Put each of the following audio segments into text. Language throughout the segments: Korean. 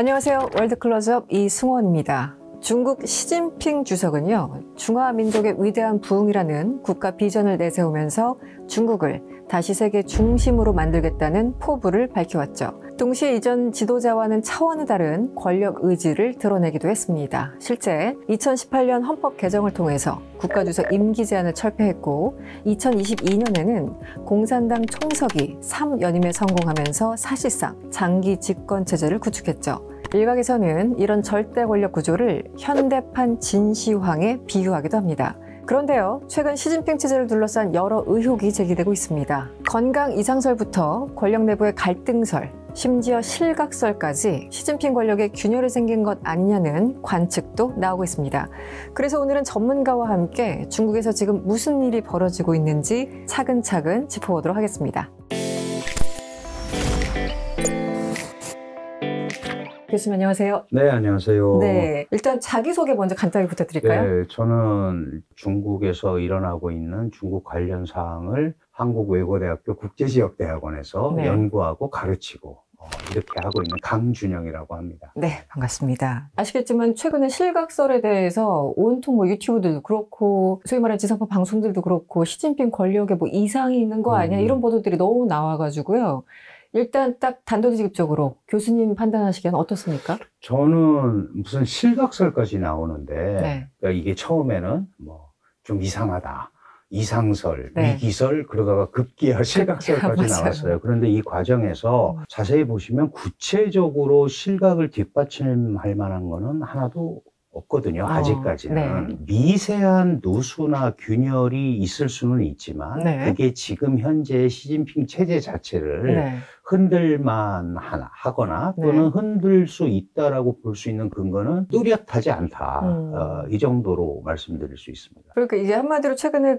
안녕하세요. 월드클로즈업 이승원입니다. 중국 시진핑 주석은요, 중화민족의 위대한 부흥이라는 국가 비전을 내세우면서 중국을 다시 세계 중심으로 만들겠다는 포부를 밝혀왔죠. 동시에 이전 지도자와는 차원이 다른 권력 의지를 드러내기도 했습니다. 실제 2018년 헌법 개정을 통해서 국가주석 임기 제한을 철폐했고 2022년에는 공산당 총석이 3연임에 성공하면서 사실상 장기 집권 체제를 구축했죠. 일각에서는 이런 절대 권력 구조를 현대판 진시황에 비유하기도 합니다. 그런데요, 최근 시진핑 체제를 둘러싼 여러 의혹이 제기되고 있습니다. 건강 이상설부터 권력 내부의 갈등설, 심지어 실각설까지 시진핑 권력에 균열이 생긴 것 아니냐는 관측도 나오고 있습니다. 그래서 오늘은 전문가와 함께 중국에서 지금 무슨 일이 벌어지고 있는지 차근차근 짚어보도록 하겠습니다. 교수님 안녕하세요. 네, 안녕하세요. 네, 일단 자기소개 먼저 간단히 부탁드릴까요? 네, 저는 중국에서 일어나고 있는 중국 관련 사항을 한국외고대학교 국제지역대학원에서 네. 연구하고 가르치고 이렇게 하고 있는 강준영이라고 합니다. 네, 반갑습니다. 아시겠지만 최근에 실각설에 대해서 온통 유튜브들도 그렇고 소위 말하는 지상파 방송들도 그렇고 시진핑 권력에 이상이 있는 거 아니야? 이런 보도들이 너무 나와가지고요. 일단 딱 단도직입적으로 교수님 판단하시기에는 어떻습니까? 저는 무슨 실각설까지 나오는데 네. 그러니까 이게 처음에는 좀 이상하다. 이상설, 네. 위기설, 그러다가 급기야 실각설까지 나왔어요. 그런데 이 과정에서 자세히 보시면 구체적으로 실각을 뒷받침할 만한 거는 하나도 없거든요. 아직까지는. 네. 미세한 누수나 균열이 있을 수는 있지만 네. 그게 지금 현재 시진핑 체제 자체를 네. 흔들만 하거나 또는 네. 흔들 수 있다라고 볼 수 있는 근거는 뚜렷하지 않다. 이 정도로 말씀드릴 수 있습니다. 그러니까 이게 한마디로 최근에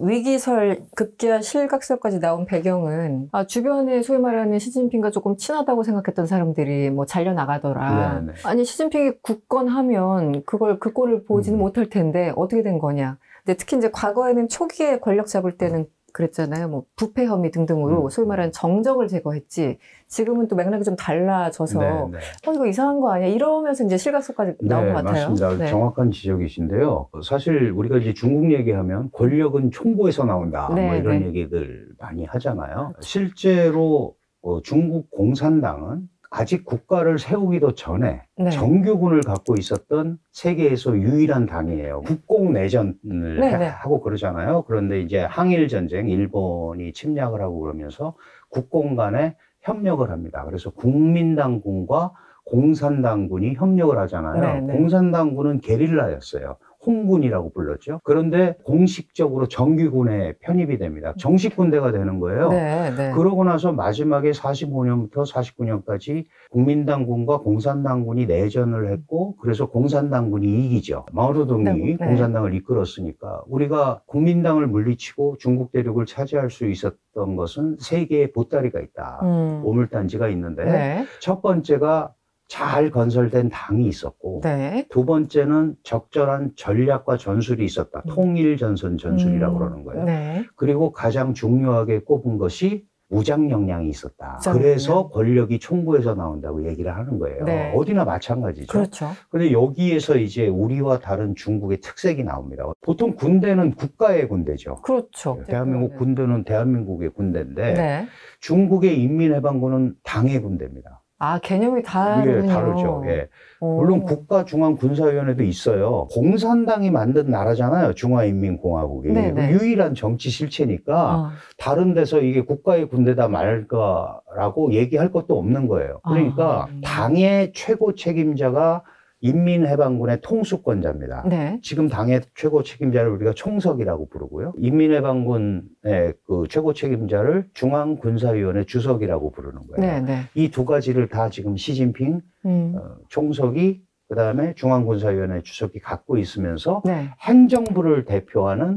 위기설, 급기야 실각설까지 나온 배경은 주변에 소위 말하는 시진핑과 조금 친하다고 생각했던 사람들이 잘려나가더라. 네네. 아니 시진핑이 굳건하면 그 꼴을 보지는 못할 텐데 어떻게 된 거냐. 근데 특히 이제 과거에는 초기에 권력 잡을 때는 그랬잖아요. 부패 혐의 등등으로 소위 말하는 정적을 제거했지. 지금은 또 맥락이 좀 달라져서 네네. 이거 이상한 거 아니야? 이러면서 이제 실각설까지 나온 것 같아요. 맞습니다. 네. 정확한 지적이신데요. 사실 우리가 이제 중국 얘기하면 권력은 총부에서 나온다. 네, 이런 네. 얘기들 많이 하잖아요. 실제로 중국 공산당은 아직 국가를 세우기도 전에 네. 정규군을 갖고 있었던 세계에서 유일한 당이에요. 국공내전을 네. 하고 그러잖아요. 그런데 이제 항일전쟁, 일본이 침략을 하고 그러면서 국공 간에 협력을 합니다. 그래서 국민당군과 공산당군이 협력을 하잖아요. 네네. 공산당군은 게릴라였어요. 홍군이라고 불렀죠. 그런데 공식적으로 정규군에 편입이 됩니다. 정식 군대가 되는 거예요. 네. 그러고 나서 마지막에 45년부터 49년까지 국민당군과 공산당군이 내전을 했고, 그래서 공산당군이 이기죠. 마오쩌둥이 네. 공산당을 이끌었으니까 우리가 국민당을 물리치고 중국 대륙을 차지할 수 있었던 것은 세 개의 보따리가 있다. 오물단지가 있는데 네. 첫 번째가 잘 건설된 당이 있었고, 네. 두 번째는 적절한 전략과 전술이 있었다. 통일전선 전술이라고 그러는 거예요. 네. 그리고 가장 중요하게 꼽은 것이 무장 역량이 있었다. 무장 그래서 역량. 권력이 총부에서 나온다고 얘기를 하는 거예요. 네. 어디나 마찬가지죠. 그렇죠. 근데 여기에서 이제 우리와 다른 중국의 특색이 나옵니다. 보통 군대는 국가의 군대죠. 그렇죠. 대한민국 군대는 대한민국의 군대인데 네. 중국의 인민해방군은 당의 군대입니다. 개념이 다르군요. 예, 다르죠. 예. 물론 국가중앙군사위원회도 있어요. 공산당이 만든 나라잖아요. 중화인민공화국이. 네네. 유일한 정치 실체니까 다른 데서 이게 국가의 군대다 말까라고 얘기할 것도 없는 거예요. 그러니까 당의 최고 책임자가 인민해방군의 통수권자입니다. 네. 지금 당의 최고 책임자를 우리가 총석이라고 부르고요. 인민해방군의 그 최고 책임자를 중앙군사위원회 주석이라고 부르는 거예요. 네. 이 두 가지를 다 지금 시진핑 총석이 그다음에 중앙군사위원회 주석이 갖고 있으면서 네. 행정부를 대표하는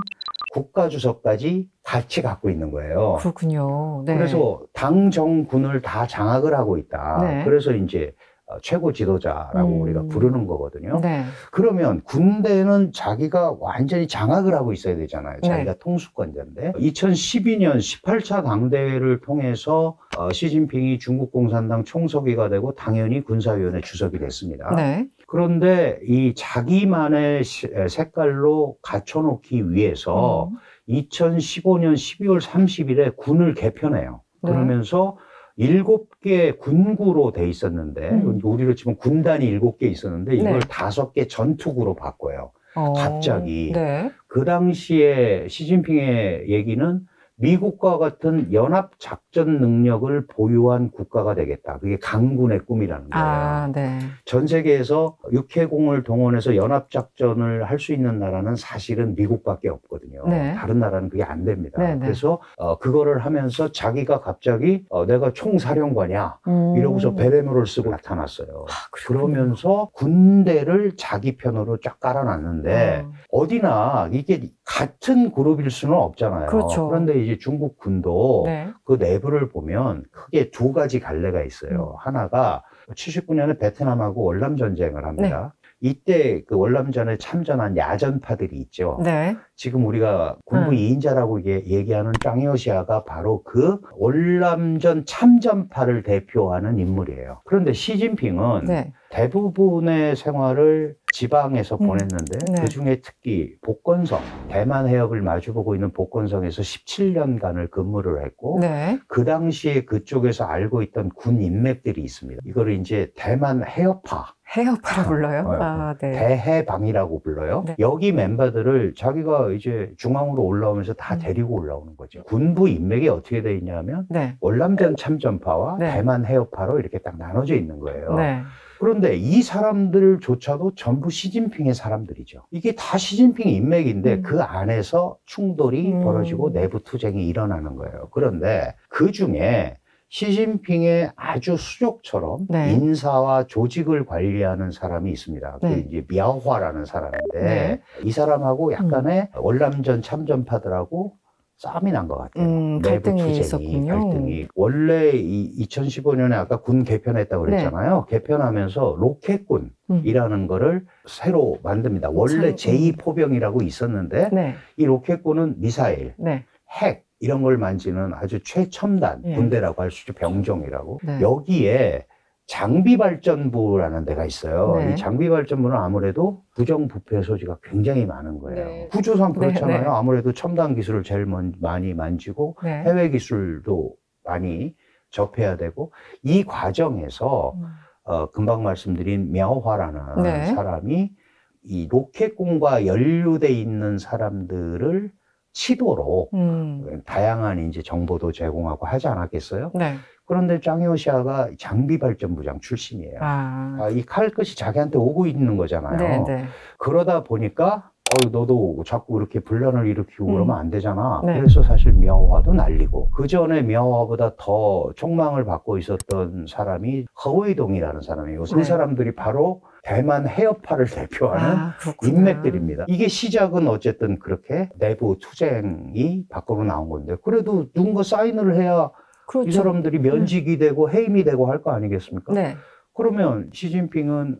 국가주석까지 같이 갖고 있는 거예요. 그렇군요. 네. 그래서 당 정군을 다 장악을 하고 있다. 네. 그래서 이제 최고 지도자라고 우리가 부르는 거거든요. 네. 그러면 군대는 자기가 완전히 장악을 하고 있어야 되잖아요. 자기가 네. 통수권자인데 2012년 18차 당대회를 통해서 시진핑이 중국 공산당 총서기가 되고 당연히 군사위원회 주석이 됐습니다. 네. 그런데 이 자기만의 색깔로 갖춰놓기 위해서 2015년 12월 30일에 군을 개편해요. 네. 그러면서 7개 군구로 돼 있었는데 우리로 치면 군단이 7개 있었는데 이걸 네. 5개 전투구로 바꿔요. 갑자기. 네. 그 당시에 시진핑의 얘기는 미국과 같은 연합작전 능력을 보유한 국가가 되겠다. 그게 강군의 꿈이라는 거예요. 아, 네. 전 세계에서 육해공을 동원해서 연합작전을 할 수 있는 나라는 사실은 미국밖에 없거든요. 네. 다른 나라는 그게 안 됩니다. 네, 네. 그래서 그거를 하면서 자기가 갑자기 내가 총사령관이야 이러고서 베레모를 쓰고 나타났어요. 그러면서 군대를 자기 편으로 쫙 깔아놨는데 어디나 이게 같은 그룹일 수는 없잖아요. 그렇죠. 그런데 이제 중국 군도 네. 그 내부를 보면 크게 두 가지 갈래가 있어요. 하나가 79년에 베트남하고 월남전쟁을 합니다. 이때 그 월남전에 참전한 야전파들이 있죠. 네. 지금 우리가 군부 2인자라고 얘기하는 짱여시아가 바로 그 월남전 참전파를 대표하는 인물이에요. 그런데 시진핑은 네. 대부분의 생활을 지방에서 보냈는데 네. 그중에 특히 복건성, 대만 해협을 마주보고 있는 복건성에서 17년간을 근무를 했고 네. 그 당시에 그쪽에서 알고 있던 군 인맥들이 있습니다. 이거를 이제 대만 해협파, 해협파라 불러요? 아, 네. 대해방이라고 불러요. 네. 여기 멤버들을 자기가 이제 중앙으로 올라오면서 다 데리고 올라오는 거죠. 군부 인맥이 어떻게 돼 있냐면 네. 월남전 참전파와 네. 대만 해협파로 이렇게 딱 나눠져 있는 거예요. 네. 그런데 이 사람들조차도 전부 시진핑의 사람들이죠. 이게 다 시진핑 인맥인데 그 안에서 충돌이 벌어지고 내부 투쟁이 일어나는 거예요. 그런데 그 중에 시진핑의 아주 수족처럼 네. 인사와 조직을 관리하는 사람이 있습니다. 네. 그 이제 미아화라는 사람인데 네. 이 사람하고 약간의 월남전 참전파들하고 싸움이 난 것 같아요. 내부 갈등이 투쟁이, 있었군요. 갈등이. 원래 2015년에 아까 군 개편했다고 그랬잖아요. 개편하면서 로켓군이라는 거를 새로 만듭니다. 원래 제2포병이라고 있었는데 네. 이 로켓군은 미사일, 네. 핵 이런 걸 만지는 아주 최첨단 예. 군대라고 할 수 있죠. 병종이라고. 네. 여기에 장비발전부라는 데가 있어요. 네. 이 장비발전부는 아무래도 부정부패 소지가 굉장히 많은 거예요. 네. 구조상 그렇잖아요. 네, 네. 아무래도 첨단 기술을 제일 많이 만지고 네. 해외 기술도 많이 접해야 되고 이 과정에서 금방 말씀드린 мя오화라는 네. 사람이 이 로켓군과 연루돼 있는 사람들을 치도록 다양한 이제 정보도 제공하고 하지 않았겠어요? 네. 그런데 짱여시아가 장비발전부장 출신이에요. 이 칼끝이 자기한테 오고 있는 거잖아요. 네, 네. 그러다 보니까 너도 자꾸 그렇게 분란을 일으키고 그러면 안 되잖아. 네. 그래서 사실 мя오화도 날리고 그 전에 мя오화보다 더 총망을 받고 있었던 사람이 허웨이동이라는 사람이에요. 그 네. 사람들이 바로 대만 해협파를 대표하는 그렇구나. 인맥들입니다. 이게 시작은 어쨌든 그렇게 내부 투쟁이 밖으로 나온 건데 그래도 누군가 사인을 해야 그렇죠. 이 사람들이 면직이 되고 해임이 되고 할 거 아니겠습니까? 네. 그러면 시진핑은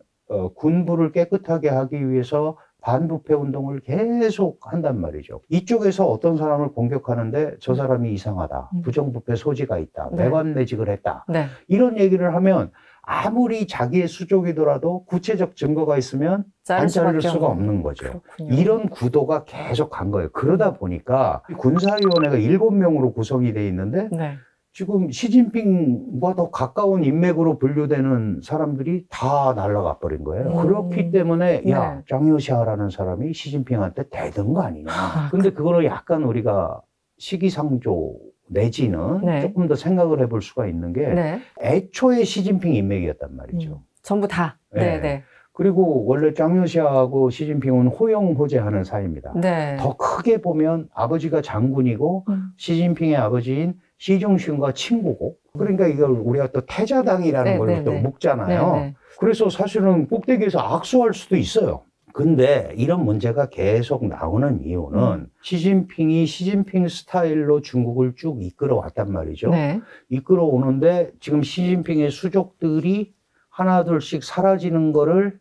군부를 깨끗하게 하기 위해서 반부패 운동을 계속 한단 말이죠. 이쪽에서 어떤 사람을 공격하는데 저 사람이 이상하다. 부정부패 소지가 있다. 네. 매관매직을 했다. 네. 이런 얘기를 하면 아무리 자기의 수족이더라도 구체적 증거가 있으면 안 자를 수가 없는 거죠. 그렇군요. 이런 구도가 계속 간 거예요. 그러다 보니까 군사위원회가 7명으로 구성이 돼 있는데 네. 지금 시진핑과 더 가까운 인맥으로 분류되는 사람들이 다 날아가 버린 거예요. 그렇기 때문에 야, 짱여시아라는 사람이 시진핑한테 대든 거 아니냐. 근데 그거를 약간 우리가 시기상조 내지는 네. 조금 더 생각을 해볼 수가 있는 게 네. 애초에 시진핑 인맥이었단 말이죠. 전부 다. 네, 네. 그리고 원래 짱여시아하고 시진핑은 호영호재하는 사이입니다. 네. 더 크게 보면 아버지가 장군이고 시진핑의 아버지인 시중신과 친구고 그러니까 이걸 우리가 또 태자당이라는 네, 걸로 네, 또 네. 묶잖아요. 네, 네. 그래서 사실은 꼭대기에서 악수할 수도 있어요. 근데 이런 문제가 계속 나오는 이유는 시진핑이 시진핑 스타일로 중국을 쭉 이끌어 왔단 말이죠. 네. 이끌어 오는데 지금 시진핑의 수족들이 하나둘씩 사라지는 거를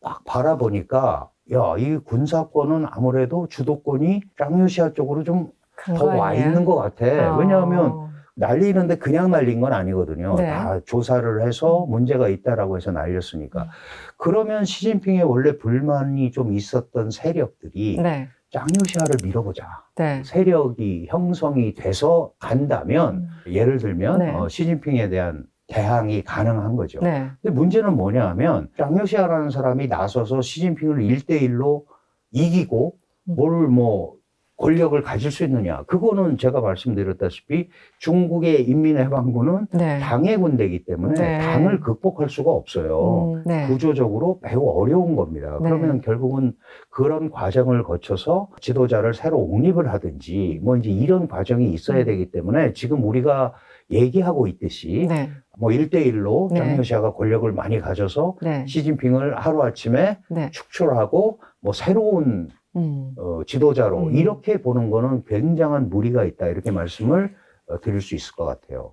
막 바라보니까 야, 이 군사권은 아무래도 주도권이 짱요시아 쪽으로 좀 더 와 있는 것 같아. 왜냐하면 날리는데 그냥 날린 건 아니거든요. 네. 다 조사를 해서 문제가 있다라고 해서 날렸으니까. 그러면 시진핑의 원래 불만이 좀 있었던 세력들이 네. 짱요시아를 밀어보자. 네. 세력이 형성이 돼서 간다면 예를 들면 네. 시진핑에 대한 대항이 가능한 거죠. 네. 근데 문제는 뭐냐 하면 짱요시아라는 사람이 나서서 시진핑을 1대1로 이기고 뭘 뭐 권력을 가질 수 있느냐. 그거는 제가 말씀드렸다시피 중국의 인민해방군은 네. 당의 군대이기 때문에 네. 당을 극복할 수가 없어요. 네. 구조적으로 매우 어려운 겁니다. 네. 그러면 결국은 그런 과정을 거쳐서 지도자를 새로 옹립을 하든지 뭐 이제 이런 과정이 있어야 되기 때문에 지금 우리가 얘기하고 있듯이 네. 뭐 1대1로 네. 짱요시아가 권력을 많이 가져서 네. 시진핑을 하루아침에 네. 축출하고 뭐 새로운 지도자로 이렇게 보는 거는 굉장한 무리가 있다. 이렇게 말씀을 드릴 수 있을 것 같아요.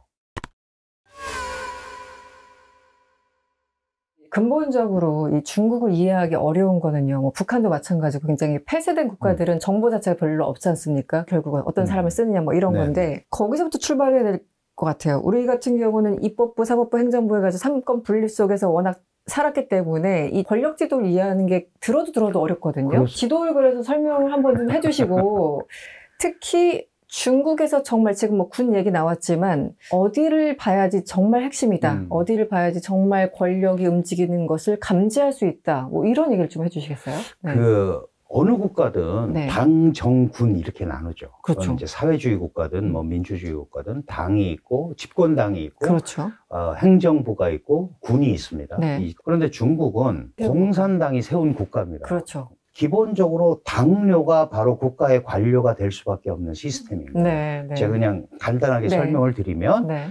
근본적으로 이 중국을 이해하기 어려운 거는요. 뭐 북한도 마찬가지고 굉장히 폐쇄된 국가들은 정보 자체가 별로 없지 않습니까? 결국은 어떤 사람을 쓰느냐 뭐 이런 네. 건데 거기서부터 출발해야 될 것 같아요. 우리 같은 경우는 입법부, 사법부, 행정부 해가지고 삼권 분립 속에서 워낙 살았기 때문에 이 권력 지도를 이해하는 게 들어도 어렵거든요. 그렇습니다. 지도를 그래서 설명을 한번 좀 해주시고 특히 중국에서 정말 지금 뭐 군 얘기 나왔지만 어디를 봐야지 정말 핵심이다. 어디를 봐야지 정말 권력이 움직이는 것을 감지할 수 있다. 뭐 이런 얘기를 좀 해주시겠어요? 네. 어느 국가든 네. 당, 정, 군 이렇게 나누죠. 그렇죠. 이제 사회주의 국가든 뭐 민주주의 국가든 당이 있고 집권당이 있고 그렇죠. 행정부가 있고 군이 있습니다. 네. 그런데 중국은 공산당이 세운 국가입니다. 그렇죠. 기본적으로 당뇨가 바로 국가의 관료가 될 수밖에 없는 시스템입니다. 네, 네. 제가 그냥 간단하게 네. 설명을 드리면 네.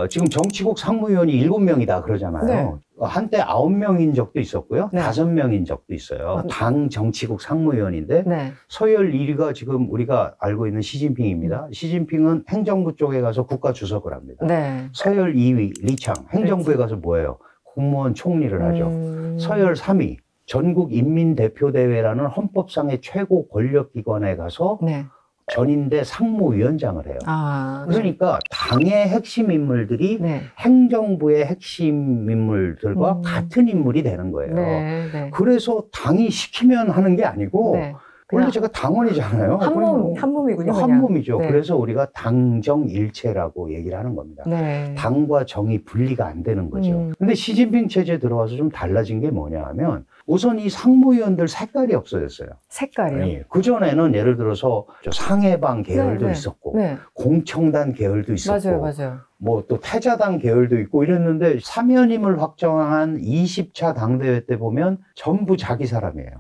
지금 정치국 상무위원이 7명이다 그러잖아요. 네. 한때 9명인 적도 있었고요. 네. 5명인 적도 있어요. 당 정치국 상무위원인데 네. 서열 1위가 지금 우리가 알고 있는 시진핑입니다. 시진핑은 행정부 쪽에 가서 국가 주석을 합니다. 네. 서열 2위 리창, 행정부에 가서 뭐예요? 공무원 총리를 하죠. 서열 3위 전국인민대표대회라는 헌법상의 최고 권력기관에 가서 네. 전인대 상무위원장을 해요. 아, 그러니까 당의 핵심 인물들이 네. 행정부의 핵심 인물들과 같은 인물이 되는 거예요. 네. 네. 그래서 당이 시키면 하는 게 아니고 네. 원래 제가 당원이잖아요. 한 몸이군요. 한 그냥. 몸이죠. 네. 그래서 우리가 당정일체라고 얘기를 하는 겁니다. 네. 당과 정이 분리가 안 되는 거죠. 근데 시진핑 체제에 들어와서 좀 달라진 게 뭐냐 하면 우선 이 상무위원들 색깔이 없어졌어요. 색깔이요. 그전에는 예를 들어서 상해방 계열도 네, 네. 있었고 네. 공청단 계열도 있었고 맞아요. 뭐 또 태자당 계열도 있고 이랬는데 사면임을 확정한 20차 당대회 때 보면 전부 자기 사람이에요.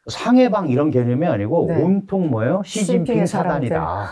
상해방 이런 개념이 아니고 네. 온통 뭐예요? 시진핑 시진핑의 사단이다.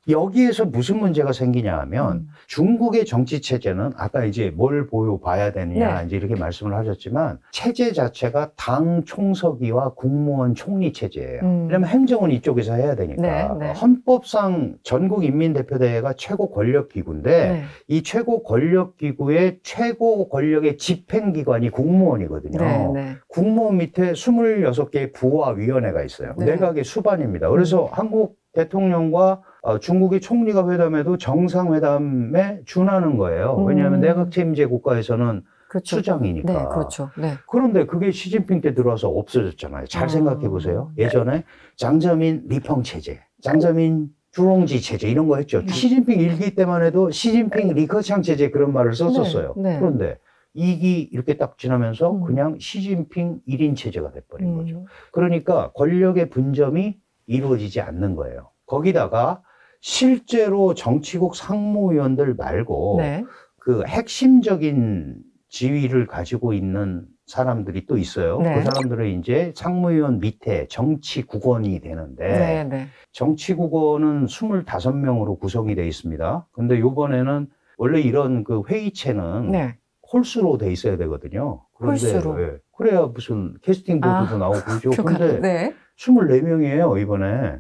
여기에서 무슨 문제가 생기냐 하면 중국의 정치 체제는 아까 이제 뭘 봐야 되느냐 네. 이제 이렇게 말씀을 하셨지만 체제 자체가 당 총서기와 국무원 총리 체제예요. 왜냐면 행정은 이쪽에서 해야 되니까. 네, 네. 헌법상 전국인민대표대회가 최고 권력기구인데 네. 이 최고 권력기구의 최고 권력의 집행기관이 국무원이거든요. 네. 네. 국무원 밑에 26개의 부와위원회가 있어요. 네. 내각의 수반입니다. 그래서 한국 대통령과 중국의 총리가 회담해도 정상회담에 준하는 거예요. 왜냐하면 내각 책임제 국가에서는 그렇죠. 수장이니까. 네, 그렇죠. 네. 그런데 그게 시진핑 때 들어와서 없어졌잖아요. 잘 생각해 보세요. 예전에 장저민 리펑 체제, 장저민 주롱지 체제 이런 거 했죠. 시진핑 1기 때만 해도 시진핑 리커창 체제 그런 말을 썼었어요. 네, 네. 그런데 2기 이렇게 딱 지나면서 그냥 시진핑 1인 체제가 돼버린 거죠. 그러니까 권력의 분점이 이루어지지 않는 거예요. 거기다가 실제로 정치국 상무위원들 말고 네. 그 핵심적인 지위를 가지고 있는 사람들이 또 있어요. 네. 그 사람들은 이제 상무위원 밑에 정치국원이 되는데 네. 네. 정치국원은 25명으로 구성이 되어 있습니다. 근데 요번에는 원래 이런 그 회의체는 네. 홀수로 돼 있어야 되거든요. 그런데 홀수로. 예, 그래야 무슨 캐스팅 보드도 나오고 그러죠. 근데 네. 24명이에요, 이번에.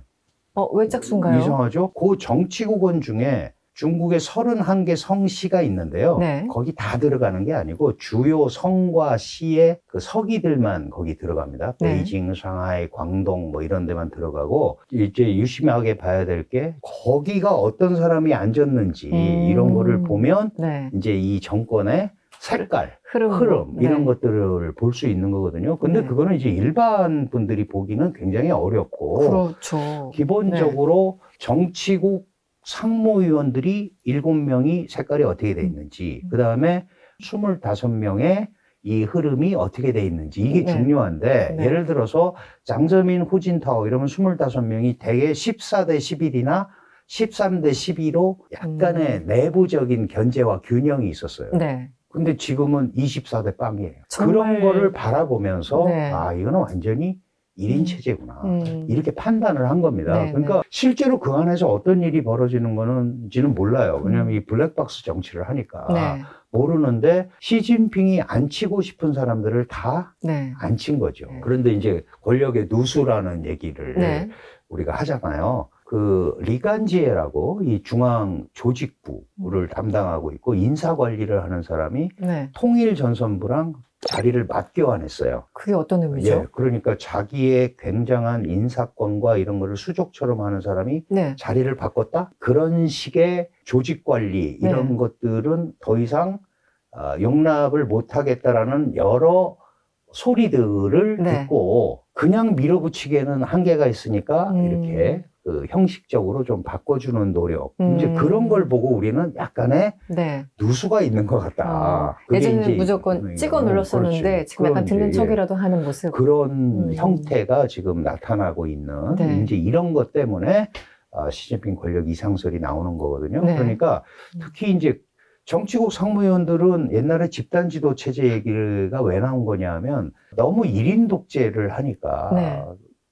왜 짝수인가요? 이상하죠? 그 정치국원 중에 중국에 31개 성시가 있는데요. 네. 거기 다 들어가는 게 아니고 주요 성과 시의 그 서기들만 거기 들어갑니다. 네. 베이징, 상하이, 광동 뭐 이런 데만 들어가고 이제 유심하게 봐야 될 게 거기가 어떤 사람이 앉았는지 이런 거를 보면 네. 이제 이 정권의 색깔, 흐름 이런 네. 것들을 볼 수 있는 거거든요. 근데 네. 그거는 이제 일반 분들이 보기는 굉장히 어렵고 그렇죠. 기본적으로 정치국 상무위원들이 7명이 색깔이 어떻게 돼 있는지, 그 다음에 25명의 이 흐름이 어떻게 돼 있는지, 이게 네. 중요한데, 네. 예를 들어서 장저민, 후진타오 이러면 25명이 대개 14대 11이나 13대 12로 약간의 내부적인 견제와 균형이 있었어요. 네. 근데 지금은 24대 빵이에요. 정말... 그런 거를 바라보면서, 네. 아, 이거는 완전히 1인 체제구나. 이렇게 판단을 한 겁니다. 네, 그러니까 네. 실제로 그 안에서 어떤 일이 벌어지는 거는지는 몰라요. 왜냐하면 이 블랙박스 정치를 하니까 네. 모르는데 시진핑이 안 치고 싶은 사람들을 다 안 친 네. 거죠. 네. 그런데 이제 권력의 누수라는 얘기를 네. 우리가 하잖아요. 그 리간지에라고 이 중앙 조직부를 담당하고 있고 인사 관리를 하는 사람이 네. 통일전선부랑 자리를 맞교환했어요. 그게 어떤 의미죠? 예, 그러니까 자기의 굉장한 인사권과 이런 거를 수족처럼 하는 사람이 네. 자리를 바꿨다? 그런 식의 조직 관리 이런 네. 것들은 더 이상 용납을 못하겠다라는 여러 소리들을 네. 듣고 그냥 밀어붙이기에는 한계가 있으니까 이렇게 그 형식적으로 좀 바꿔주는 노력. 이제 그런 걸 보고 우리는 약간의 네. 누수가 있는 것 같다. 그게 예전에는 이제 무조건 찍어 눌렀었는데 그렇지. 지금 약간 듣는 이제, 척이라도 하는 모습. 그런 형태가 지금 나타나고 있는 네. 이제 이런 것 때문에 시진핑 권력 이상설이 나오는 거거든요. 네. 그러니까 특히 이제 정치국 상무위원들은 옛날에 집단 지도 체제 얘기가 왜 나온 거냐 하면 너무 1인 독재를 하니까 네.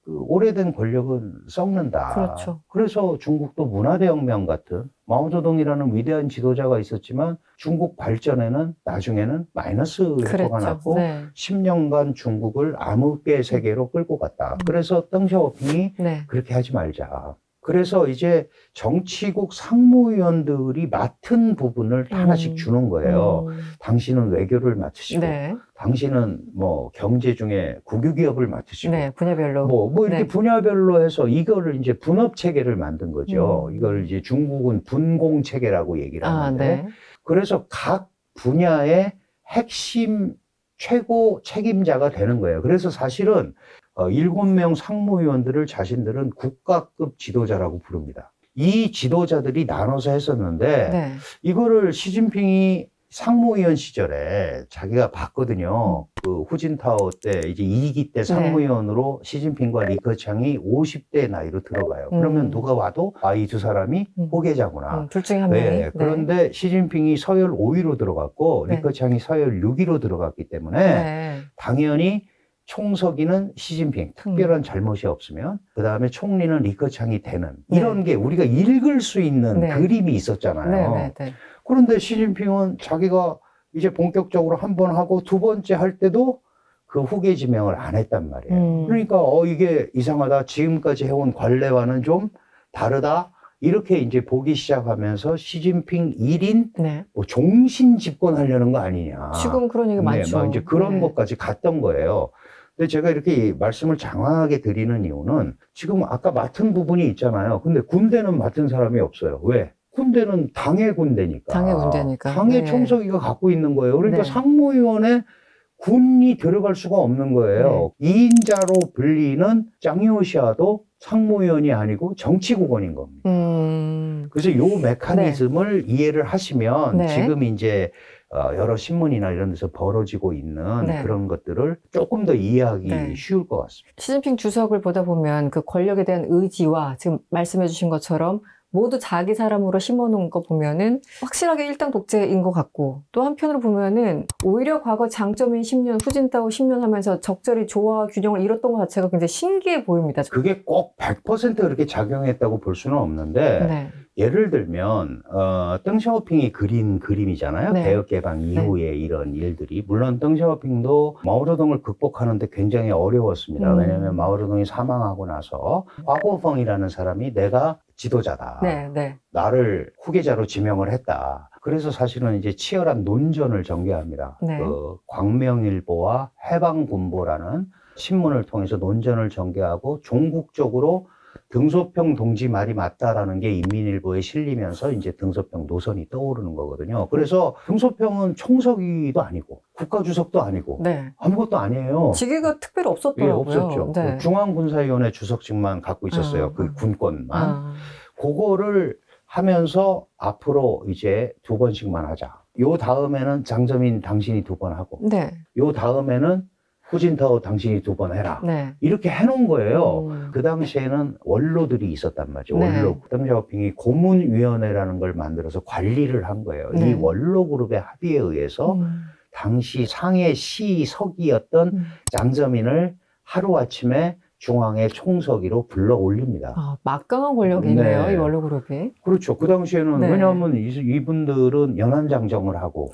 그 오래된 권력은 썩는다. 그렇죠. 그래서 중국도 문화대혁명 같은 마오쩌둥이라는 위대한 지도자가 있었지만 중국 발전에는 나중에는 마이너스 효과가 났고 네. 10년간 중국을 암흑의 세계로 끌고 갔다. 그래서 덩샤오핑이 네. 그렇게 하지 말자. 그래서 이제 정치국 상무위원들이 맡은 부분을 하나씩 주는 거예요. 당신은 외교를 맡으시고, 네. 당신은 뭐 경제 중에 국유기업을 맡으시고, 네. 분야별로. 뭐 이렇게 네. 분야별로 해서 이거를 이제 분업 체계를 만든 거죠. 이걸 이제 중국은 분공 체계라고 얘기를 하는데, 네. 그래서 각 분야의 핵심 최고 책임자가 되는 거예요. 그래서 사실은 7명 상무위원들을 자신들은 국가급 지도자라고 부릅니다. 이 지도자들이 나눠서 했었는데 네. 이거를 시진핑이 상무위원 시절에 자기가 봤거든요. 그 후진타오 때 이제 2기 때 상무위원으로 시진핑과 리커창이 50대 나이로 들어가요. 그러면 누가 와도 이 두 사람이 호계자구나. 둘 중에 한 명이. 네. 그런데 시진핑이 서열 5위로 들어갔고 네. 리커창이 서열 6위로 들어갔기 때문에 네. 당연히 총서기는 시진핑, 특별한 잘못이 없으면 그 다음에 총리는 리커창이 되는 이런 게 우리가 읽을 수 있는 네. 그림이 있었잖아요. 네. 네. 그런데 시진핑은 자기가 이제 본격적으로 한 번 하고 두 번째 할 때도 그 후계 지명을 안 했단 말이에요. 그러니까 이게 이상하다. 지금까지 해온 관례와는 좀 다르다. 이렇게 이제 보기 시작하면서 시진핑 1인 네. 뭐 종신 집권하려는 거 아니냐. 지금 그런 얘기 많죠. 막 이제 그런 네. 것까지 갔던 거예요. 근데 제가 이렇게 말씀을 장황하게 드리는 이유는 지금 아까 맡은 부분이 있잖아요. 근데 군대는 맡은 사람이 없어요. 왜? 군대는 당의 군대니까. 당의 군대니까. 당의 네. 총서기가 갖고 있는 거예요. 그러니까 네. 상무위원회 군이 들어갈 수가 없는 거예요. 네. 2인자로 불리는 짱요시아도 상무위원이 아니고 정치국원인 겁니다. 그래서 이 메커니즘을 이해를 하시면 네. 지금 이제 여러 신문이나 이런 데서 벌어지고 있는 네. 그런 것들을 조금 더 이해하기 네. 쉬울 것 같습니다. 시진핑 주석을 보다 보면 그 권력에 대한 의지와 지금 말씀해 주신 것처럼 모두 자기 사람으로 심어놓은 거 보면은 확실하게 일당 독재인 것 같고, 또 한편으로 보면은 오히려 과거 장점인 10년, 후진타오 10년 하면서 적절히 조화 균형을 이뤘던 것 자체가 굉장히 신기해 보입니다. 그게 꼭 100% 그렇게 작용했다고 볼 수는 없는데 네. 예를 들면 덩샤오핑이 그린 그림이잖아요. 네. 개혁 개방 이후에 이런 일들이. 물론 덩샤오핑도 마오쩌둥을 극복하는데 굉장히 어려웠습니다. 왜냐하면 마오쩌둥이 사망하고 나서 과거펑이라는 사람이 내가 지도자다. 네, 네. 나를 후계자로 지명을 했다. 그래서 사실은 이제 치열한 논전을 전개합니다. 네. 그 광명일보와 해방군보라는 신문을 통해서 논전을 전개하고 종국적으로 등소평 동지 말이 맞다라는 게 인민일보에 실리면서 이제 등소평 노선이 떠오르는 거거든요. 그래서 등소평은 총서기도 아니고 국가주석도 아니고 네. 아무것도 아니에요. 직위가 특별히 예, 없었더라고요. 없었죠. 네. 그 중앙군사위원회 주석직만 갖고 있었어요. 그 군권만. 그거를 하면서 앞으로 이제 2번씩만 하자. 요 다음에는 장저민 당신이 2번 하고, 네. 요 다음에는 후진타오 당신이 2번 해라. 네. 이렇게 해놓은 거예요. 그 당시에는 원로들이 있었단 말이죠. 네. 원로. 덩샤오핑이 고문위원회라는 걸 만들어서 관리를 한 거예요. 네. 이 원로 그룹의 합의에 의해서 당시 상해 시석이었던 장저민을 하루아침에 중앙의 총서기로 불러 올립니다. 아, 막강한 권력이네요, 네. 이 원로 그룹이. 그렇죠. 그 당시에는 네. 왜냐하면 이분들은 연안장정을 하고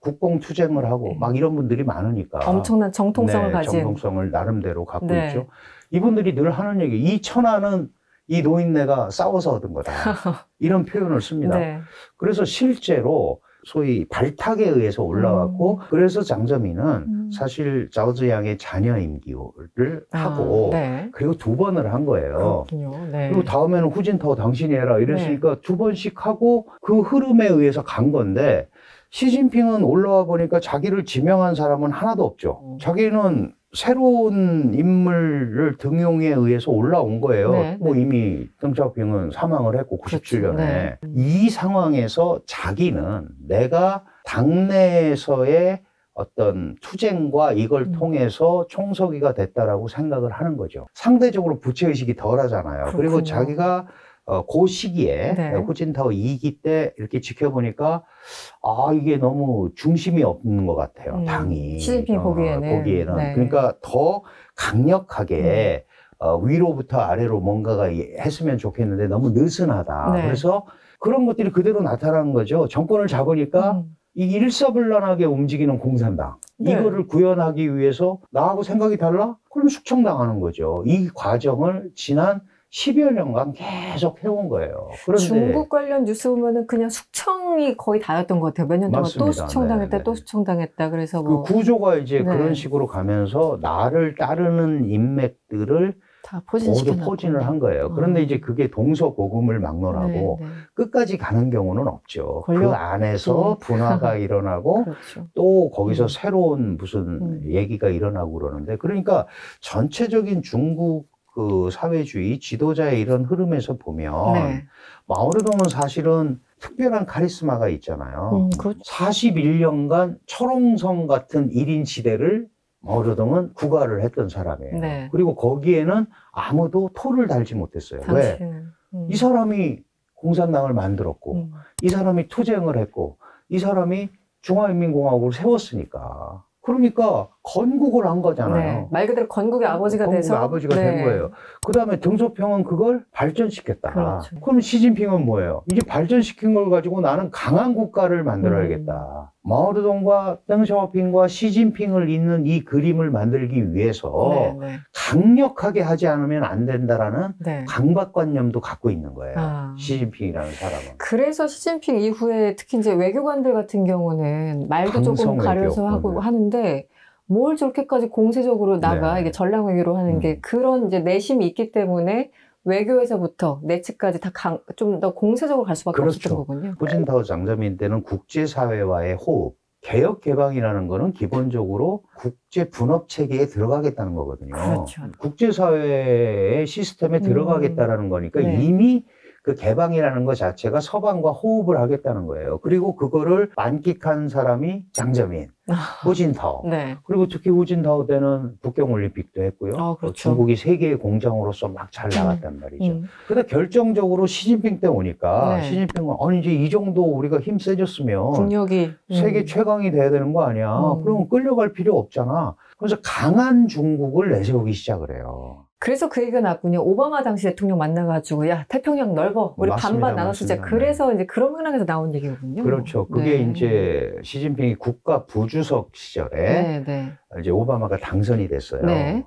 국공투쟁을 하고 네. 막 이런 분들이 많으니까 엄청난 정통성을 네, 가진. 정통성을 나름대로 갖고 네. 있죠. 이분들이 늘 하는 얘기, 이 천하는 이 노인네가 싸워서 얻은 거다. 이런 표현을 씁니다. 네. 그래서 실제로 소위 발탁에 의해서 올라왔고 그래서 장저민은 사실 자오즈양의 자녀 임기를 하고 네. 그리고 2번을 한 거예요. 그렇군요. 네. 그리고 다음에는 후진타오 당신이 해라 이랬으니까 2번씩 하고 그 흐름에 의해서 간 건데 시진핑은 올라와 보니까 자기를 지명한 사람은 하나도 없죠. 자기는 새로운 인물을 등용에 의해서 올라온 거예요. 네, 뭐 이미 덩샤오핑은 사망을 했고 97년에. 그렇죠. 네. 이 상황에서 자기는 내가 당내에서의 어떤 투쟁과 이걸 통해서 총서기가 됐다라고 생각을 하는 거죠. 상대적으로 부채의식이 덜 하잖아요. 그렇군요. 그리고 자기가 그 시기에 네. 후진타오 2기 때 이렇게 지켜보니까 아 이게 너무 중심이 없는 것 같아요. 당이 시진핑 보기에는. 네. 그러니까 더 강력하게 위로부터 아래로 뭔가가 했으면 좋겠는데 너무 느슨하다. 네. 그래서 그런 것들이 그대로 나타나는 거죠. 정권을 잡으니까 이 일사불란하게 움직이는 공산당 네. 이거를 구현하기 위해서 나하고 생각이 달라? 그럼 숙청당하는 거죠. 이 과정을 지난 10여 년간 계속 해온 거예요. 그런데 중국 관련 뉴스 보면은 그냥 숙청이 거의 다였던 것 같아요. 몇 년 동안 또 맞습니다. 숙청당했다, 네, 또 네. 숙청당했다. 그래서 그 뭐 구조가 이제 네. 그런 식으로 가면서 나를 따르는 인맥들을 다 모두 포진시켜놨고. 포진을 한 거예요. 그런데 이제 그게 동서고금을 막론하고 네, 네. 끝까지 가는 경우는 없죠. 권력- 그 안에서 분화가 일어나고 그렇죠. 또 거기서 새로운 무슨 얘기가 일어나고 그러는데 그러니까 전체적인 중국 그 사회주의 지도자의 이런 흐름에서 보면 네. 마오쩌둥은 사실은 특별한 카리스마가 있잖아요. 그렇죠. 41년간 철옹성 같은 1인 시대를 마오쩌둥은 구가를 했던 사람이에요. 네. 그리고 거기에는 아무도 토를 달지 못했어요. 왜? 당신은. 이 사람이 공산당을 만들었고 이 사람이 투쟁을 했고 이 사람이 중화인민공화국을 세웠으니까 그러니까 건국을 한 거잖아요. 네. 말 그대로 건국의 아버지가 건국의 돼서 아버지가 네. 된 거예요. 그 다음에 등소평은 그걸 발전시켰다. 그렇죠. 그럼 시진핑은 뭐예요? 이제 발전시킨 걸 가지고 나는 강한 국가를 만들어야겠다. 마오쩌둥과 덩샤오핑과 시진핑을 잇는 이 그림을 만들기 위해서 네, 네. 강력하게 하지 않으면 안 된다라는 네. 강박관념도 갖고 있는 거예요. 아. 시진핑이라는 사람은. 그래서 시진핑 이후에 특히 이제 외교관들 같은 경우는 말도 조금 강성 외교. 가려서 하고 하는데 뭘 저렇게까지 공세적으로 나가 네. 이게 전략 외교로 하는 게 그런 이제 내심이 있기 때문에 외교에서부터 내측까지 다 좀 더 공세적으로 갈 수밖에 그렇죠. 없었던 거군요. 후진타오 장저민 때는 국제사회와의 호흡, 개혁 개방이라는 거는 기본적으로 국제 분업 체계에 들어가겠다는 거거든요. 그렇죠. 국제사회의 시스템에 들어가겠다라는 거니까 네. 이미 그 개방이라는 것 자체가 서방과 호흡을 하겠다는 거예요. 그리고 그거를 만끽한 사람이 장저민, 후진타오. 네. 그리고 특히 후진타오 때는 북경올림픽도 했고요. 아, 그렇죠. 중국이 세계의 공장으로서 막 잘 나갔단 말이죠. 근데 결정적으로 시진핑 때 오니까 네. 시진핑은 아니 이제 이 정도 우리가 힘 세졌으면 국력이 세계 최강이 돼야 되는 거 아니야. 그러면 끌려갈 필요 없잖아. 그래서 강한 중국을 내세우기 시작을 해요. 그래서 그 얘기가 나왔군요. 오바마 당시 대통령 만나가지고 야 태평양 넓어 우리 맞습니다, 반반 나눠 쓰자. 맞습니다. 그래서 이제 그런 맥락에서 나온 얘기거든요. 그렇죠. 그게 네. 이제 시진핑이 국가 부주석 시절에 이제 오바마가 당선이 됐어요. 네.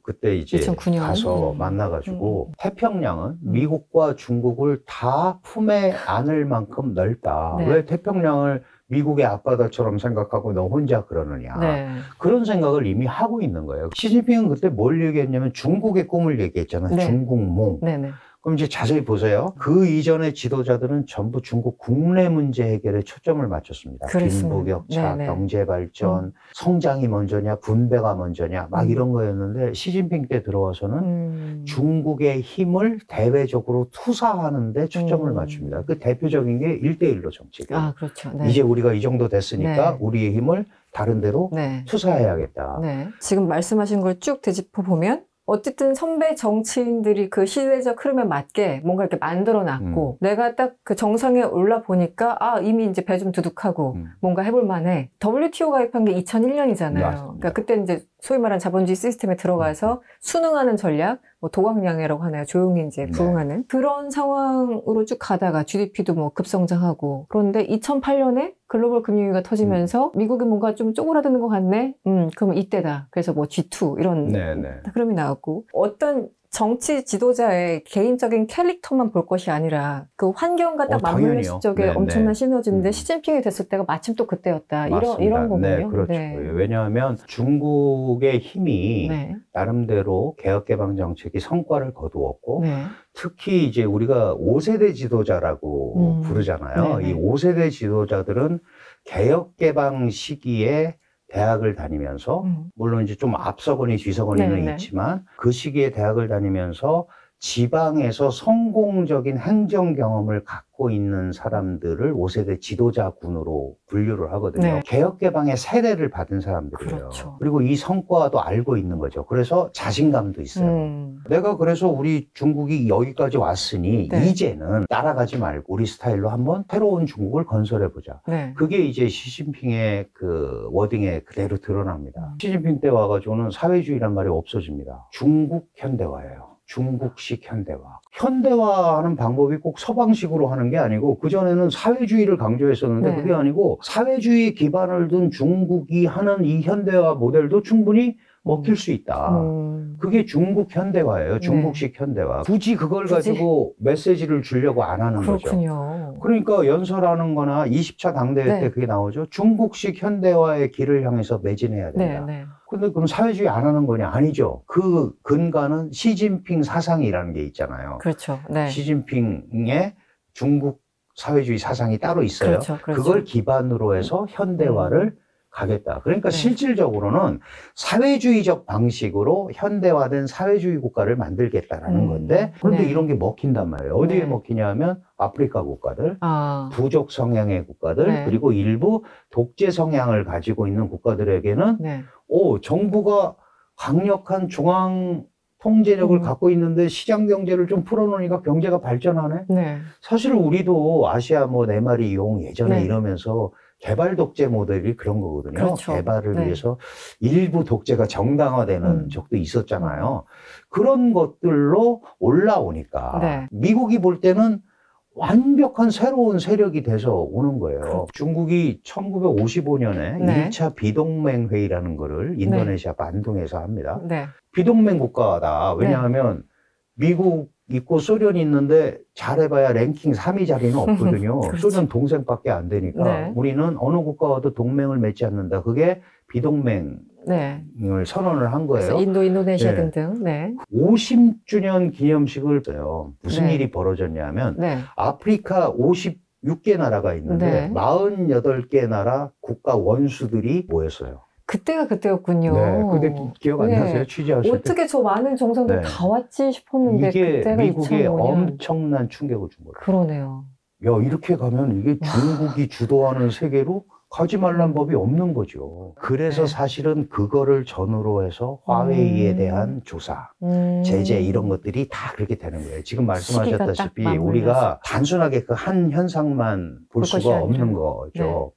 그때 이제 2009년. 가서 만나가지고 태평양은 미국과 중국을 다 품에 안을 만큼 넓다. 네. 왜 태평양을 미국의 앞바다처럼 생각하고 너 혼자 그러느냐. 네. 그런 생각을 이미 하고 있는 거예요. 시진핑은 그때 뭘 얘기했냐면 중국의 꿈을 얘기했잖아요. 네. 중국몽. 네네. 그럼 이제 자세히 보세요. 그 이전의 지도자들은 전부 중국 국내 문제 해결에 초점을 맞췄습니다. 그랬습니다. 빈부격차, 네네. 경제 발전, 성장이 먼저냐, 분배가 먼저냐, 막 이런 거였는데 시진핑 때 들어와서는 중국의 힘을 대외적으로 투사하는 데 초점을 맞춥니다. 그 대표적인 게 1대1로 정책이에요. 아, 그렇죠. 네. 이제 우리가 이 정도 됐으니까 네. 우리의 힘을 다른 데로 네. 투사해야겠다. 네. 지금 말씀하신 걸 쭉 되짚어 보면 어쨌든 선배 정치인들이 그 시대적 흐름에 맞게 뭔가 이렇게 만들어 놨고 내가 딱 그 정상에 올라 보니까 아 이미 이제 배 좀 두둑하고 뭔가 해볼 만해. WTO 가입한 게 2001년이잖아요. 그러니까 그때 이제 소위 말하는 자본주의 시스템에 들어가서 순응하는 전략, 뭐 도광양해라고 하나요? 조용히 이제 부응하는 그런 상황으로 쭉 가다가 GDP도 뭐 급성장하고 그런데 2008년에 글로벌 금융위기가 터지면서 미국이 뭔가 좀 쪼그라드는 것 같네? 그러면 이때다. 그래서 뭐 G2 이런 흐름이 나왔고 어떤 정치 지도자의 개인적인 캐릭터만 볼 것이 아니라 그 환경과 딱 맞물렸을 적에 엄청난 시너지인데 시진핑이 됐을 때가 마침 또 그때였다. 이런 거군요. 네, 그렇죠. 네. 왜냐하면 중국의 힘이 나름대로 개혁개방 정책이 성과를 거두었고 특히 이제 우리가 5세대 지도자라고 부르잖아요. 이 5세대 지도자들은 개혁개방 시기에 대학을 다니면서 물론 이제 좀 앞서거니 뒤서거니는 있지만 그 시기에 대학을 다니면서 지방에서 성공적인 행정 경험을 갖고 있는 사람들을 5세대 지도자군으로 분류를 하거든요. 개혁개방의 세례를 받은 사람들이에요. 그렇죠. 그리고 이 성과도 알고 있는 거죠. 그래서 자신감도 있어요. 내가 그래서 우리 중국이 여기까지 왔으니 이제는 따라가지 말고 우리 스타일로 한번 새로운 중국을 건설해보자. 그게 이제 시진핑의 그 워딩에 그대로 드러납니다. 시진핑 때 와가지고는 사회주의란 말이 없어집니다. 중국 현대화예요. 중국식 현대화. 현대화하는 방법이 꼭 서방식으로 하는 게 아니고 그전에는 사회주의를 강조했었는데 그게 아니고 사회주의 기반을 둔 중국이 하는 이 현대화 모델도 충분히 먹힐 수 있다. 그게 중국 현대화예요. 중국식 현대화. 굳이 그걸 가지고 메시지를 주려고 안 하는 거죠. 그러니까 연설하는 거나 20차 당대회 때 그게 나오죠. 중국식 현대화의 길을 향해서 매진해야 된다. 근데 그럼 사회주의 안 하는 거냐? 아니죠. 그 근간은 시진핑 사상이라는 게 있잖아요. 그렇죠. 시진핑의 중국 사회주의 사상이 따로 있어요. 그걸 기반으로 해서 현대화를 가겠다. 그러니까 실질적으로는 사회주의적 방식으로 현대화된 사회주의 국가를 만들겠다라는 건데 그런데 이런 게 먹힌단 말이에요. 어디에 먹히냐 하면 아프리카 국가들, 부족 성향의 국가들, 그리고 일부 독재 성향을 가지고 있는 국가들에게는 정부가 강력한 중앙 통제력을 갖고 있는데 시장 경제를 좀 풀어놓으니까 경제가 발전하네? 사실 우리도 아시아 뭐 네 마리 용 예전에 이러면서 개발 독재 모델이 그런 거거든요. 개발을 위해서 일부 독재가 정당화되는 적도 있었잖아요. 그런 것들로 올라오니까 미국이 볼 때는 완벽한 새로운 세력이 돼서 오는 거예요. 중국이 1955년에 1차 비동맹 회의라는 거를 인도네시아 반둥에서 합니다. 비동맹 국가다. 왜냐하면 미국 있고 소련이 있는데 잘해봐야 랭킹 3위 자리는 없거든요. 소련 동생밖에 안 되니까 우리는 어느 국가와도 동맹을 맺지 않는다. 그게 비동맹을 선언을 한 거예요. 인도, 인도네시아 등등. 50주년 기념식을 써요. 무슨 일이 벌어졌냐면 아프리카 56개 나라가 있는데 48개 나라 국가 원수들이 모였어요. 그때가 그때였군요. 그때 기억 안 나세요? 취재하실 때? 어떻게 저 많은 정상들 다 왔지 싶었는데 이게 그때가 미국에 2005년. 엄청난 충격을 준 거예요. 그러네요. 야, 이렇게 가면 이게 중국이 주도하는 세계로 가지 말란 법이 없는 거죠. 그래서 사실은 그거를 전후로 해서 화웨이에 대한 조사, 제재 이런 것들이 다 그렇게 되는 거예요. 지금 말씀하셨다시피 우리가 단순하게 그 한 현상만 볼 수가 없는 거죠.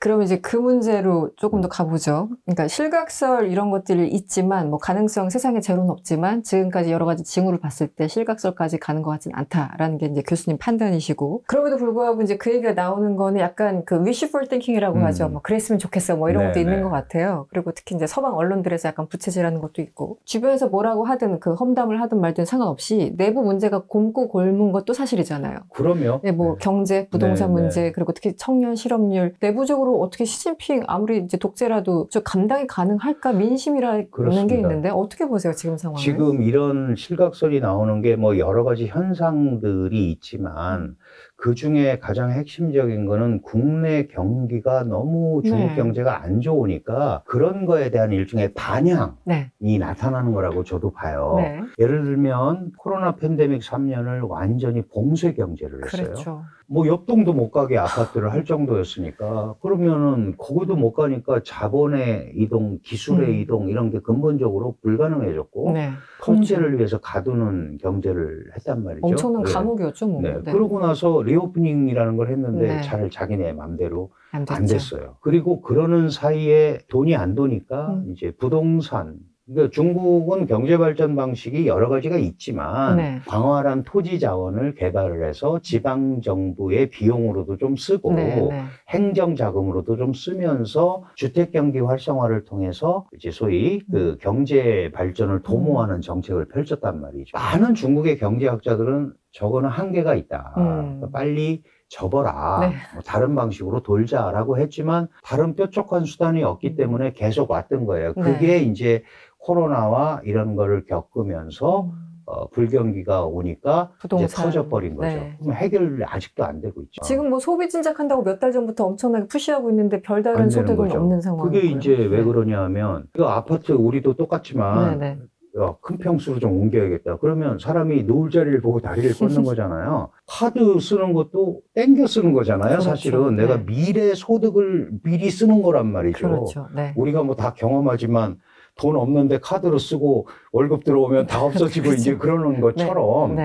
그러면 이제 그 문제로 조금 더 가보죠. 그러니까 실각설 이런 것들이 있지만 뭐 가능성 세상에 제로는 없지만 지금까지 여러 가지 징후를 봤을 때 실각설까지 가는 것 같지는 않다라는 게 이제 교수님 판단이시고 그럼에도 불구하고 이제 그 얘기가 나오는 거는 약간 그 wishful thinking이라고 하죠. 뭐 그랬으면 좋겠어 뭐 이런 것도 있는 것 같아요. 그리고 특히 이제 서방 언론들에서 약간 부채질하는 것도 있고 주변에서 뭐라고 하든 그 험담을 하든 말든 상관없이 내부 문제가 곪고 골문 것도 사실이잖아요. 그럼요. 네, 뭐 경제, 부동산 문제 그리고 특히 청년 실업률 내부적으로 어떻게 시진핑 아무리 이제 독재라도 저 감당이 가능할까 민심이라는 게 있는데 어떻게 보세요 지금 상황을? 지금 이런 실각설이 나오는 게 뭐 여러 가지 현상들이 있지만 그 중에 가장 핵심적인 거는 국내 경기가 너무 중국 경제가 안 좋으니까 그런 거에 대한 일종의 반향이 나타나는 거라고 저도 봐요. 예를 들면 코로나 팬데믹 3년을 완전히 봉쇄 경제를 했어요. 그렇죠. 뭐 옆동도 못 가게 아파트를 할 정도였으니까 그러면은 거기도 못 가니까 자본의 이동, 기술의 이동 이런 게 근본적으로 불가능해졌고 통제를 위해서 가두는 경제를 했단 말이죠. 엄청난 감옥이었죠. 뭐. 그러고 나서 리오프닝이라는 걸 했는데 잘 자기네 맘대로 안 됐어요. 그리고 그러는 사이에 돈이 안 도니까 이제 부동산 그러니까 중국은 경제 발전 방식이 여러 가지가 있지만 광활한 토지 자원을 개발을 해서 지방 정부의 비용으로도 좀 쓰고 행정 자금으로도 좀 쓰면서 주택 경기 활성화를 통해서 이제 소위 그 경제 발전을 도모하는 정책을 펼쳤단 말이죠. 많은 중국의 경제학자들은 저거는 한계가 있다. 그러니까 빨리 접어라. 뭐 다른 방식으로 돌자라고 했지만 다른 뾰족한 수단이 없기 때문에 계속 왔던 거예요. 그게 이제 코로나와 이런 거를 겪으면서 불경기가 오니까 이제 터져버린 거죠. 그럼 해결이 아직도 안 되고 있죠. 지금 뭐 소비 진작한다고 몇 달 전부터 엄청나게 푸시하고 있는데 별다른 소득은 없는 상황이고요. 그게 이제 왜 그러냐 하면 그 아파트 우리도 똑같지만 큰 평수로 좀 옮겨야겠다. 그러면 사람이 누울 자리를 보고 다리를 꽂는 거잖아요. 카드 쓰는 것도 땡겨 쓰는 거잖아요. 사실은 내가 미래 소득을 미리 쓰는 거란 말이죠. 우리가 뭐 다 경험하지만 돈 없는데 카드로 쓰고 월급 들어오면 다 없어지고 이제 그러는 것처럼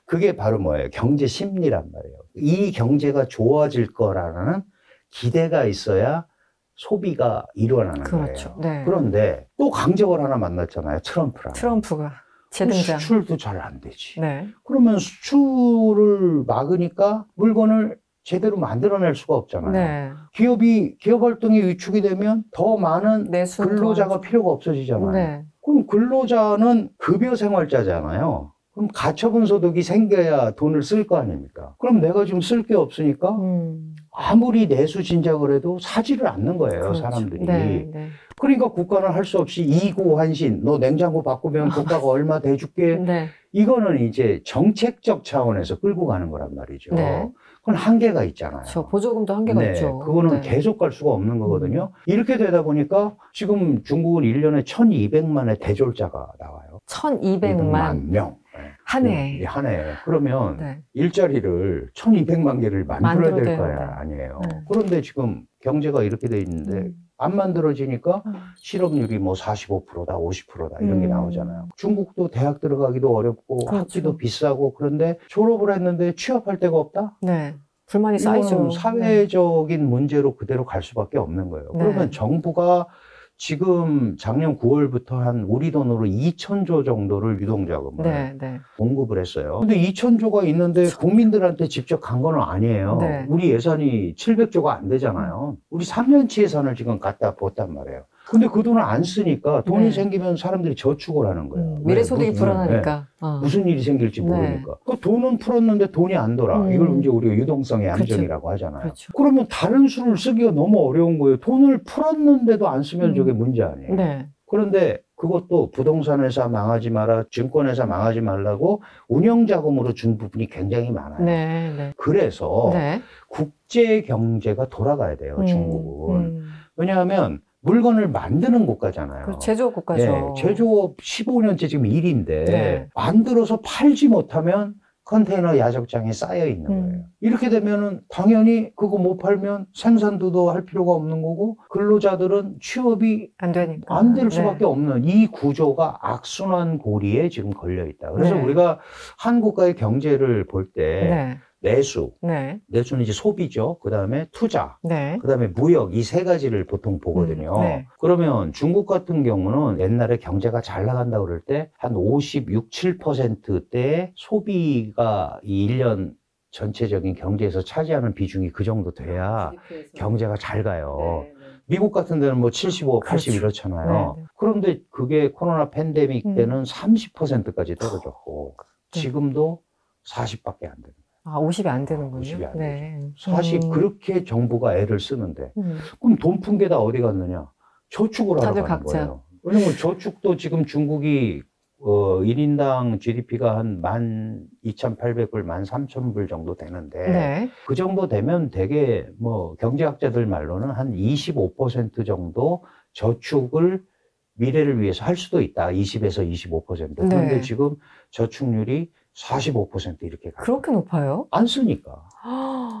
그게 바로 뭐예요? 경제 심리란 말이에요. 이 경제가 좋아질 거라는 기대가 있어야 소비가 일어나는 거예요. 그런데 또 강적을 하나 만났잖아요. 트럼프가 재등장. 수출도 잘 안 되지. 그러면 수출을 막으니까 물건을 제대로 만들어낼 수가 없잖아요. 기업 활동이 위축이 되면 더 많은 근로자가 필요가 없어지잖아요. 그럼 근로자는 급여 생활자잖아요. 그럼 가처분 소득이 생겨야 돈을 쓸 거 아닙니까? 그럼 내가 지금 쓸 게 없으니까 아무리 내수 진작을 해도 사지를 않는 거예요, 사람들이. 그러니까 국가는 할 수 없이 이고환신, 너 냉장고 바꾸면 국가가 얼마 대줄게. 이거는 이제 정책적 차원에서 끌고 가는 거란 말이죠. 그건 한계가 있잖아요. 보조금도 한계가 있죠. 그거는 계속 갈 수가 없는 거거든요. 이렇게 되다 보니까 지금 중국은 1년에 1200만의 대졸자가 나와요. 1200만 명. 한 해. 한 해. 그러면 일자리를 1200만 개를 만들어야 될 거 아니에요. 그런데 지금 경제가 이렇게 돼 있는데 안 만들어지니까 실업률이 뭐 45%다, 50%다 이런 게 나오잖아요. 중국도 대학 들어가기도 어렵고 학비도 비싸고 그런데 졸업을 했는데 취업할 데가 없다? 불만이 쌓이죠. 사회적인 문제로 그대로 갈 수밖에 없는 거예요. 그러면 정부가 지금 작년 9월부터 한 우리 돈으로 2,000조 정도를 유동자금을 공급을 했어요. 근데 2,000조가 있는데 국민들한테 직접 간 건 아니에요. 우리 예산이 700조가 안 되잖아요. 우리 3년치 예산을 지금 갖다 붓단 말이에요. 근데 그 돈을 안 쓰니까 돈이 생기면 사람들이 저축을 하는 거예요. 미래소득이 불안하니까. 무슨 일이 생길지 모르니까. 그 돈은 풀었는데 돈이 안 돌아. 이걸 이제 우리가 유동성의 함정이라고 하잖아요. 그러면 다른 수를 쓰기가 너무 어려운 거예요. 돈을 풀었는데도 안 쓰면 저게 문제 아니에요. 그런데 그것도 부동산 회사 망하지 마라, 증권회사 망하지 말라고 운영자금으로 준 부분이 굉장히 많아요. 그래서 국제 경제가 돌아가야 돼요, 중국은. 왜냐하면 물건을 만드는 국가잖아요. 제조업 국가죠. 제조업 15년째 지금 일인데 만들어서 팔지 못하면 컨테이너 야적장에 쌓여 있는 거예요. 이렇게 되면은 당연히 그거 못 팔면 생산도 할 필요가 없는 거고 근로자들은 취업이 안 될 수밖에 없는 이 구조가 악순환 고리에 지금 걸려 있다. 그래서 우리가 한 국가의 경제를 볼 때 내수, 네. 내수는 이제 소비죠. 그 다음에 투자, 네. 그 다음에 무역, 이 세 가지를 보통 보거든요. 네. 그러면 중국 같은 경우는 옛날에 경제가 잘 나간다 그럴 때 한 56, 7%대의 소비가 이 1년 전체적인 경제에서 차지하는 비중이 그 정도 돼야 경제가 잘 가요. 네. 미국 같은 데는 뭐 75, 80 그렇죠. 이렇잖아요. 네. 그런데 그게 코로나 팬데믹 때는 30%까지 떨어졌고 네. 지금도 40밖에 안 되는 거예요. 아, 50이 안 되는군요. 50이 안 네. 되죠. 사실 그렇게 정부가 애를 쓰는데 그럼 돈 푼 게 다 어디 갔느냐? 저축을 하러 다들 가는 각자. 거예요. 왜냐면 저축도 지금 중국이 1인당 GDP가 한 12,800불, 13,000불 정도 되는데 네. 그 정도 되면 되게 뭐 경제학자들 말로는 한 25% 정도 저축을 미래를 위해서 할 수도 있다. 20에서 25%. 그런데 네. 지금 저축률이 45% 이렇게 가요. 그렇게 높아요? 안 쓰니까.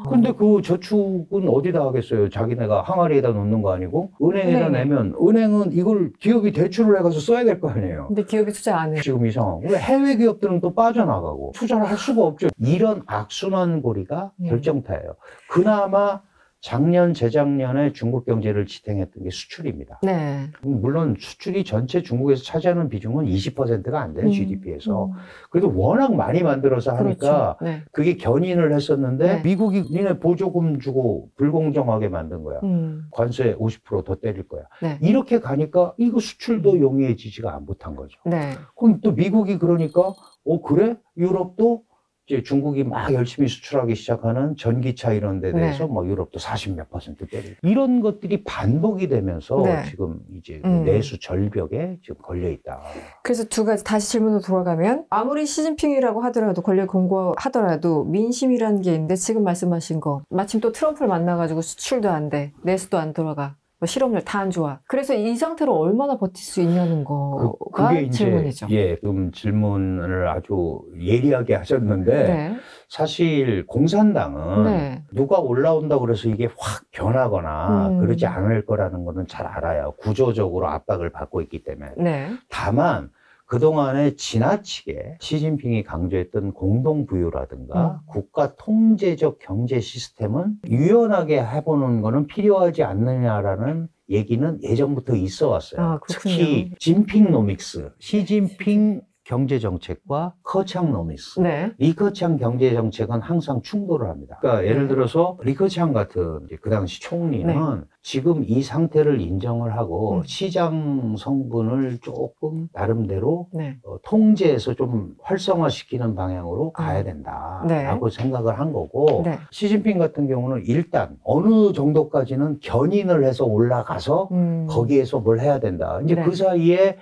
근데 그 저축은 어디다 하겠어요? 자기네가 항아리에다 놓는 거 아니고 은행에다 은행에. 내면 은행은 이걸 기업이 대출을 해가서 써야 될 거 아니에요. 근데 기업이 투자 안 해요. 지금 이상하고 왜 해외 기업들은 또 빠져나가고 투자를 할 수가 없죠. 이런 악순환고리가 결정타예요. 그나마 작년, 재작년에 중국 경제를 지탱했던 게 수출입니다. 네. 물론 수출이 전체 중국에서 차지하는 비중은 20%가 안 돼요, GDP에서. 그래도 워낙 많이 만들어서 하니까 그렇죠. 네. 그게 견인을 했었는데 네. 미국이 니네 보조금 주고 불공정하게 만든 거야. 관세 50% 더 때릴 거야. 네. 이렇게 가니까 이거 수출도 용이해지지가 못한 거죠. 네. 그럼 또 미국이 그러니까 그래? 유럽도 이제 중국이 막 열심히 수출하기 시작하는 전기차 이런 데 대해서 네. 뭐 유럽도 40몇 % 때리고 이런 것들이 반복이 되면서 네. 지금 이제 내수 절벽에 지금 걸려 있다. 그래서 두 가지 다시 질문으로 돌아가면 아무리 시진핑이라고 하더라도 권력 공고하더라도 민심이라는 게 있는데 지금 말씀하신 거 마침 또 트럼프를 만나가지고 수출도 안 돼, 내수도 안 돌아가. 뭐 실업률 다 안 좋아. 그래서 이 상태로 얼마나 버틸 수 있냐는 거가 그게 이제, 질문이죠. 예, 그럼 질문을 아주 예리하게 하셨는데 네. 사실 공산당은 네. 누가 올라온다고 그래서 이게 확 변하거나 그러지 않을 거라는 거는 잘 알아요. 구조적으로 압박을 받고 있기 때문에. 네. 다만 그동안에 지나치게 시진핑이 강조했던 공동부유라든가 국가 통제적 경제 시스템은 유연하게 해보는 거는 필요하지 않느냐라는 얘기는 예전부터 있어 왔어요. 아, 그렇군요. 특히 진핑노믹스, 시진핑 경제정책과 커창노믹스. 네. 리커창 경제정책은 항상 충돌을 합니다. 그러니까 예를 들어서 리커창 같은 그 당시 총리는 네. 지금 이 상태를 인정을 하고 시장 성분을 조금 나름대로 네. 통제해서 좀 활성화시키는 방향으로 가야 된다라고 생각을 한 거고 네. 시진핑 같은 경우는 일단 어느 정도까지는 견인을 해서 올라가서 거기에서 뭘 해야 된다. 이제 네. 그 사이에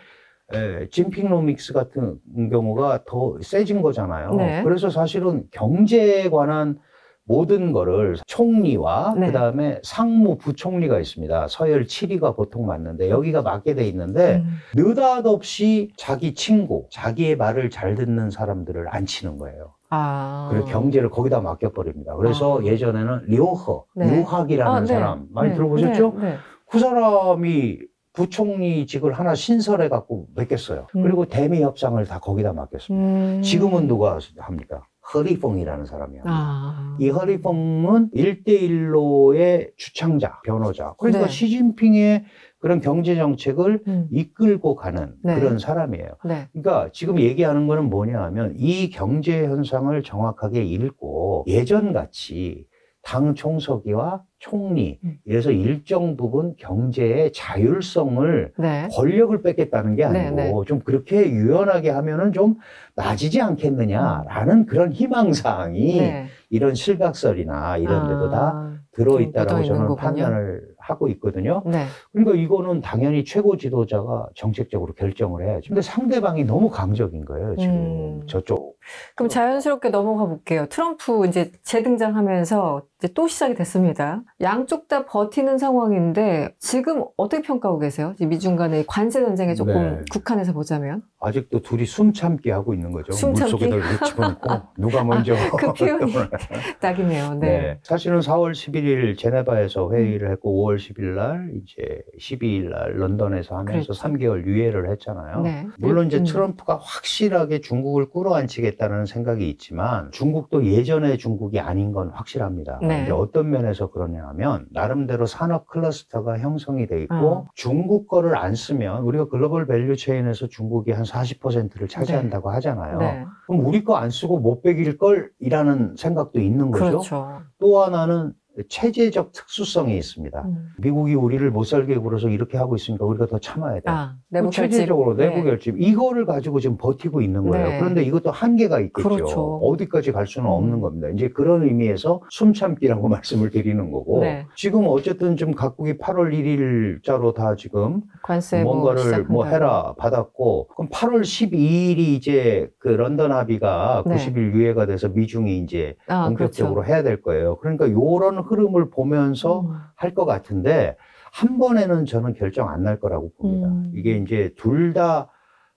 진핑노믹스 같은 경우가 더 세진 거잖아요. 네. 그래서 사실은 경제에 관한 모든 거를 총리와 네. 그다음에 상무 부총리가 있습니다. 서열 7위가 보통 맞는데 여기가 맡게 돼 있는데 느닷없이 자기 친구, 자기의 말을 잘 듣는 사람들을 안 치는 거예요. 아. 그래서 경제를 거기다 맡겨버립니다. 그래서 예전에는 류허, 네. 유학이라는 네. 사람 많이 네. 들어보셨죠? 네. 네. 그 사람이 부총리직을 하나 신설해 갖고 맡겼어요. 그리고 대미 협상을 다 거기다 맡겼습니다. 지금은 누가 합니까? 허리퐁이라는 사람이야. 아. 이 허리퐁은 1대1로의 주창자, 변호자. 그러니까 네. 시진핑의 그런 경제 정책을 이끌고 가는 네. 그런 사람이에요. 네. 그러니까 지금 얘기하는 거는 뭐냐 하면 이 경제 현상을 정확하게 읽고 예전같이 당 총서기와 총리 이래서 일정 부분 경제의 자율성을 네. 권력을 뺏겠다는 게 아니고 네, 네. 좀 그렇게 유연하게 하면은 좀 나아지지 않겠느냐라는 그런 희망사항이 네. 이런 실각설이나 이런 데도 다 들어있다라고 저는 거군요. 판단을 하고 있거든요. 네. 그러니까 이거는 당연히 최고 지도자가 정책적으로 결정을 해야죠. 근데 상대방이 너무 강적인 거예요, 지금. 저쪽. 그럼 자연스럽게 넘어가 볼게요. 트럼프 이제 재등장하면서 이제 또 시작이 됐습니다. 양쪽 다 버티는 상황인데 지금 어떻게 평가하고 계세요? 미중 간의 관세 전쟁에 조금 네. 국한해서 보자면. 아직도 둘이 숨 참기 하고 있는 거죠. 숨 참기? 물속에다 이렇게 집어넣고 누가 먼저. 그 표현이 딱이네요. 네. 네. 사실은 4월 11일 제네바에서 회의를 했고 5월 10일 날 이제 12일 날 런던에서 하면서 그렇죠. 3개월 유예를 했잖아요. 네. 물론 이제 트럼프가 확실하게 중국을 끌어안치겠다는 생각이 있지만 중국도 예전의 중국이 아닌 건 확실합니다. 네. 이제 어떤 면에서 그러냐면 나름대로 산업 클러스터가 형성이 돼 있고 중국 거를 안 쓰면 우리가 글로벌 밸류 체인에서 중국이 한 40%를 차지한다고 하잖아요. 네. 그럼 우리 거 안 쓰고 못 베길 걸이라는 생각도 있는 거죠. 그렇죠. 또 하나는 체제적 특수성이 있습니다. 미국이 우리를 못 살게 굴어서 이렇게 하고 있으니까 우리가 더 참아야 돼. 내부 체제적으로 결집. 내부 결집. 이거를 가지고 지금 버티고 있는 거예요. 네. 그런데 이것도 한계가 있겠죠. 그렇죠. 어디까지 갈 수는 없는 겁니다. 이제 그런 의미에서 숨참기라고 말씀을 드리는 거고. 네. 지금 어쨌든 좀 각국이 8월 1일자로 다 지금 관세 뭔가를 뭐 해라 받았고, 그럼 8월 12일이 이제 그 런던 합의가 네. 90일 유예가 돼서 미중이 이제 본격적으로 그렇죠. 해야 될 거예요. 그러니까 요런 흐름을 보면서 할 것 같은데 한 번에는 저는 결정 안 날 거라고 봅니다. 이게 이제 둘 다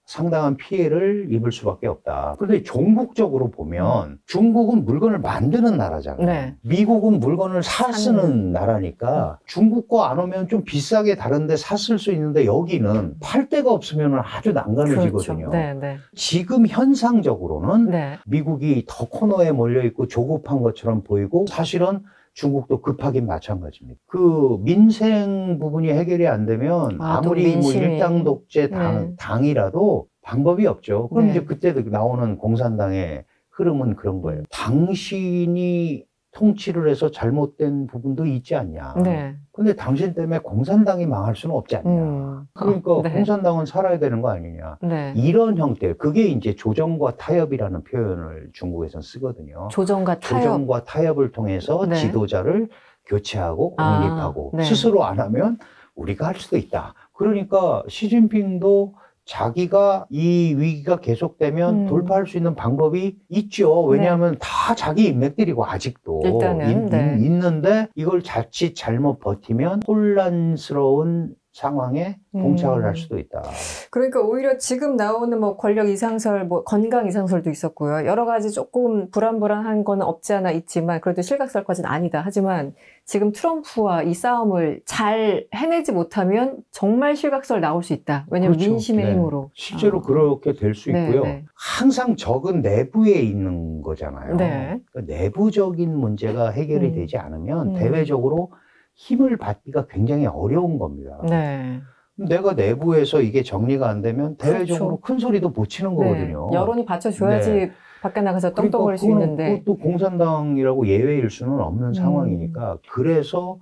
상당한 피해를 입을 수밖에 없다. 그런데 종국적으로 보면 중국은 물건을 만드는 나라잖아요. 네. 미국은 물건을 사 쓰는 나라니까 중국 거 안 오면 좀 비싸게 다른데 샀을 수 있는데 여기는 팔 데가 없으면 아주 난감해지거든요. 그렇죠. 네, 네. 지금 현상적으로는 네. 미국이 더 코너에 몰려있고 조급한 것처럼 보이고 사실은 중국도 급하긴 마찬가지입니다. 그 민생 부분이 해결이 안 되면 아무리 뭐 일당 독재 당이라도 방법이 없죠. 그럼 네. 이제 그때 나오는 공산당의 흐름은 그런 거예요. 당신이 통치를 해서 잘못된 부분도 있지 않냐. 네. 근데 당신 때문에 공산당이 망할 수는 없지 않냐. 그러니까 네. 공산당은 살아야 되는 거 아니냐. 네. 이런 형태, 그게 이제 조정과 타협이라는 표현을 중국에서는 쓰거든요. 조정과 타협. 조정과 타협을 통해서 네. 지도자를 교체하고 옹립하고 네. 스스로 안 하면 우리가 할 수도 있다. 그러니까 시진핑도 자기가 이 위기가 계속되면 돌파할 수 있는 방법이 있죠. 왜냐하면 다 자기 인맥들이고 아직도 일단은, 있는데 이걸 자칫 잘못 버티면 혼란스러운 상황에 봉착을 할 수도 있다. 그러니까 오히려 지금 나오는 뭐 권력 이상설, 뭐 건강 이상설도 있었고요. 여러 가지 조금 불안불안한 건 없지 않아 있지만 그래도 실각설까지는 아니다. 하지만 지금 트럼프와 이 싸움을 잘 해내지 못하면 정말 실각설 나올 수 있다. 왜냐하면 그렇죠. 민심의 네. 힘으로. 실제로 그렇게 될 수 있고요. 네. 항상 적은 내부에 있는 거잖아요. 네. 그러니까 내부적인 문제가 해결이 되지 않으면 대외적으로 힘을 받기가 굉장히 어려운 겁니다. 네. 내가 내부에서 이게 정리가 안 되면 대외적으로 그렇죠. 큰 소리도 못 치는 거거든요. 네. 여론이 받쳐줘야지 네. 밖에 나가서 떵떵거릴 수 있는데. 그것도 공산당이라고 예외일 수는 없는 상황이니까. 그래서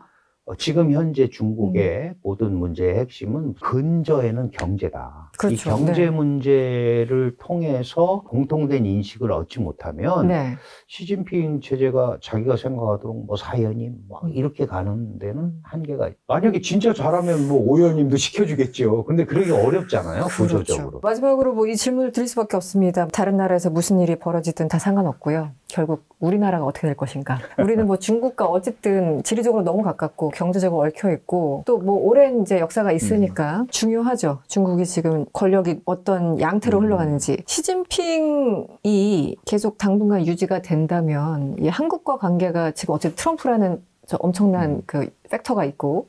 지금 현재 중국의 모든 문제의 핵심은 근저에는 경제다. 그렇죠. 이 경제 네. 문제를 통해서 공통된 인식을 얻지 못하면 네. 시진핑 체제가 자기가 생각하도록 뭐 4연임 막 이렇게 가는 데는 한계가 있다. 만약에 진짜 잘하면 뭐 5연임도 시켜주겠죠. 근데 그러기 어렵잖아요. 구조적으로. 그렇죠. 마지막으로 뭐 이 질문을 드릴 수밖에 없습니다. 다른 나라에서 무슨 일이 벌어지든 다 상관없고요. 결국 우리나라가 어떻게 될 것인가. 우리는 뭐 중국과 어쨌든 지리적으로 너무 가깝고 경제적으로 얽혀 있고 또 뭐 오랜 이제 역사가 있으니까 중요하죠. 중국이 지금 권력이 어떤 양태로 흘러가는지. 시진핑이 계속 당분간 유지가 된다면 이 한국과 관계가 지금 어쨌든 트럼프라는 저 엄청난 그 팩터가 있고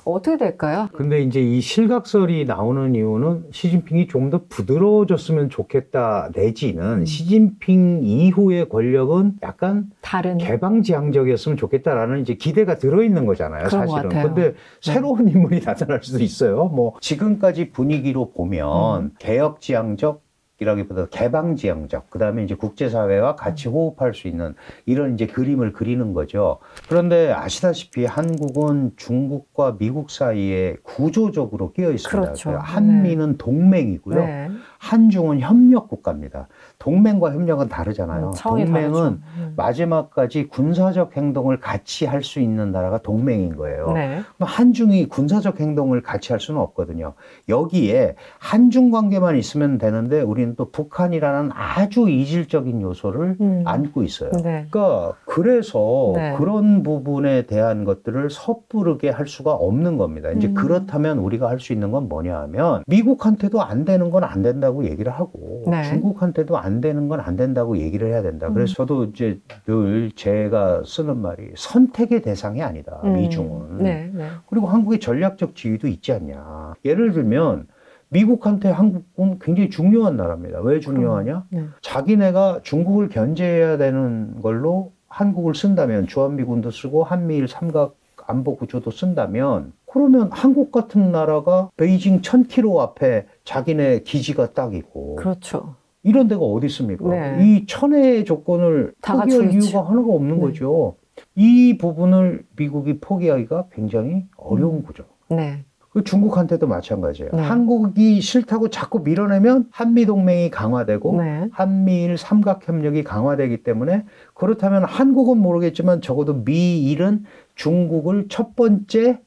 어떻게 될까요? 근데 이제 이 실각설이 나오는 이유는 시진핑이 좀 더 부드러워졌으면 좋겠다 내지는 시진핑 이후의 권력은 약간 다른 개방지향적이었으면 좋겠다라는 이제 기대가 들어있는 거잖아요, 그런 사실은. 것 같아요. 근데 새로운 인물이 나타날 수도 있어요. 뭐 지금까지 분위기로 보면 개혁지향적 이라기보다 개방지향적, 그 다음에 이제 국제사회와 같이 호흡할 수 있는 이런 이제 그림을 그리는 거죠. 그런데 아시다시피 한국은 중국과 미국 사이에 구조적으로 끼어 있습니다. 그렇죠. 한미는 동맹이고요. 네. 한중은 협력 국가입니다. 동맹과 협력은 다르잖아요. 차원이 동맹은 다르죠. 마지막까지 군사적 행동을 같이 할 수 있는 나라가 동맹인 거예요. 네. 그럼 한중이 군사적 행동을 같이 할 수는 없거든요. 여기에 한중 관계만 있으면 되는데 우리는 또 북한이라는 아주 이질적인 요소를 안고 있어요. 네. 그러니까 그래서 네. 그런 부분에 대한 것들을 섣부르게 할 수가 없는 겁니다. 이제 그렇다면 우리가 할 수 있는 건 뭐냐 하면 미국한테도 안 되는 건 안 된다고 된다고 얘기를 하고 네. 중국한테도 안 되는 건 안 된다고 얘기를 해야 된다. 그래서 저도 이제 늘 제가 쓰는 말이 선택의 대상이 아니다. 미중은. 네, 네. 그리고 한국의 전략적 지위도 있지 않냐. 예를 들면 미국한테 한국은 굉장히 중요한 나라입니다. 왜 중요하냐? 네. 자기네가 중국을 견제해야 되는 걸로 한국을 쓴다면 주한미군도 쓰고 한미일 삼각 안보 구조도 쓴다면 그러면 한국 같은 나라가 베이징 1000km 앞에 자기네 기지가 딱 있고 그렇죠. 이런 데가 어디 있습니까? 네. 이 천혜의 조건을 다 포기할 갖추겠죠. 이유가 하나가 없는 네. 거죠. 이 부분을 미국이 포기하기가 굉장히 어려운 거죠. 네. 그 중국한테도 마찬가지예요. 네. 한국이 싫다고 자꾸 밀어내면 한미동맹이 강화되고 네. 한미일 삼각협력이 강화되기 때문에 그렇다면 한국은 모르겠지만 적어도 미일은 중국을 첫 번째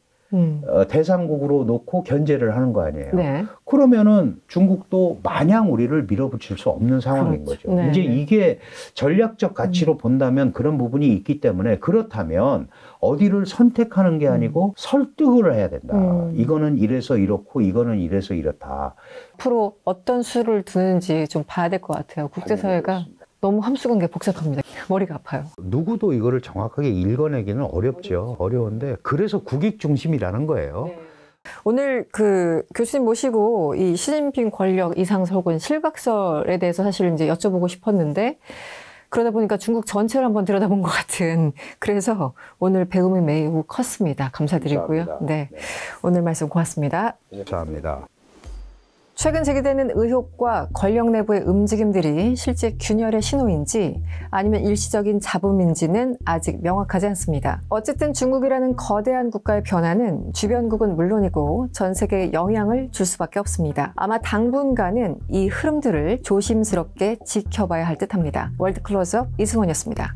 대상국으로 놓고 견제를 하는 거 아니에요. 네. 그러면은 중국도 마냥 우리를 밀어붙일 수 없는 상황인 그렇죠. 거죠. 네. 이제 이게 전략적 가치로 본다면 그런 부분이 있기 때문에 그렇다면 어디를 선택하는 게 아니고 설득을 해야 된다. 이거는 이래서 이렇고 이거는 이래서 이렇다. 앞으로 어떤 수를 두는지 좀 봐야 될 것 같아요. 국제사회가 너무 함수관계 복잡합니다. 머리가 아파요. 누구도 이거를 정확하게 읽어내기는 어렵죠. 어려운데 그래서 국익 중심이라는 거예요. 네. 오늘 그 교수님 모시고 이 시진핑 권력 이상설군 실각설에 대해서 사실 이제 여쭤보고 싶었는데 그러다 보니까 중국 전체를 한번 들여다본 것 같은 그래서 오늘 배움이 매우 컸습니다. 감사드리고요. 감사합니다. 네. 오늘 말씀 고맙습니다. 감사합니다. 최근 제기되는 의혹과 권력 내부의 움직임들이 실제 균열의 신호인지 아니면 일시적인 잡음인지는 아직 명확하지 않습니다. 어쨌든 중국이라는 거대한 국가의 변화는 주변국은 물론이고 전 세계에 영향을 줄 수밖에 없습니다. 아마 당분간은 이 흐름들을 조심스럽게 지켜봐야 할 듯합니다. 월드 클로즈업 이승원이었습니다.